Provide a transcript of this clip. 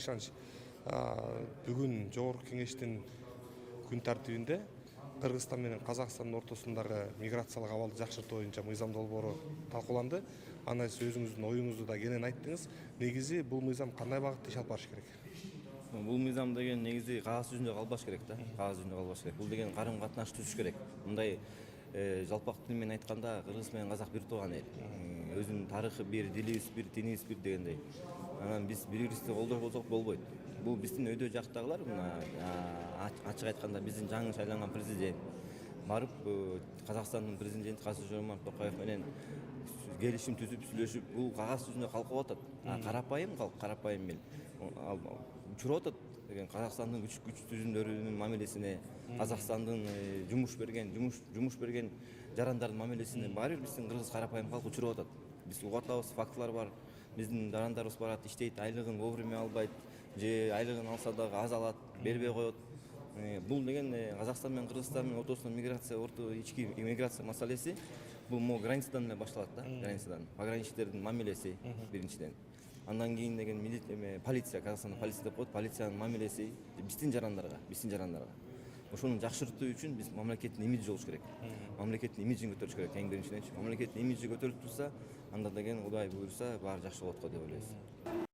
ышаныч. Бүгүн жогорку кеңештин күн тартибинде Кыргызстан менен Казакстандын ортосундагы миграциялык абалды жакшыртуу боюнча мыйзам долбоору талкууланды. Анда сиз өзүңүздүн оюңузду да кенен айттыңыз. Негизи бул мыйзам кандай багытта иш алып барыш керек? Бул мыйзам деген негизи кагаз жүзүндө калбаш керек да. Кагаз жүзүндө калбаш керек. Бул деген карым катнаш түзүш керек. Мындай жалпак тил менен айтканда кыргыз менен казак бир тууган эл. Өзүнүн тарыхы бир, дилибиз бир, динибиз бир дегендей. Анан биз бири-бирибизди колдобосок болбойт. Бул биздин өйдө жактагылар ачык айтканда биздин жаңы шайланган президент барып Казакстандын президенти Касым-Жомарт Токаев менен келишим түзүп сүйлөшүп, бул кагаз жүзүндө калкып атат. Карапайым калк, карапайым эл учуруп атат деген Казакстандын күч түзүмдөрүнүн мамилесине, Казакстандын жумуш берген жарандардын мамилесине баары бир биздин кыргыз карапайым калк учуруп атат. Биз угуп атабыз, фактылар бар. Биздин жарандарыбыз барат, иштейт, айлыгын вовремя албайт, же айлыгын алса дагы аз алат, бербей коет. Бул деген Казакстан менен Кыргызстандын ортосундагы миграция, ички иммиграция маселеси бул могу границадан эле башталат да, границадан. Пограничниктердин мамилеси биринчиден. Андан кийин деген полиция, Казакстандын полиция деп коет, полициянын мамилеси биздин жарандарга. Ошону жакшыртуу үчүн биз мамлекеттин имиджи болуш керек. Мамлекеттин имиджин көтөрүш керек эң биринчиденчи. Мамлекеттин имиджи көтөрүлүп турса, анда деген Кудай буйруса баары жакшы болот го деп ойлойбуз.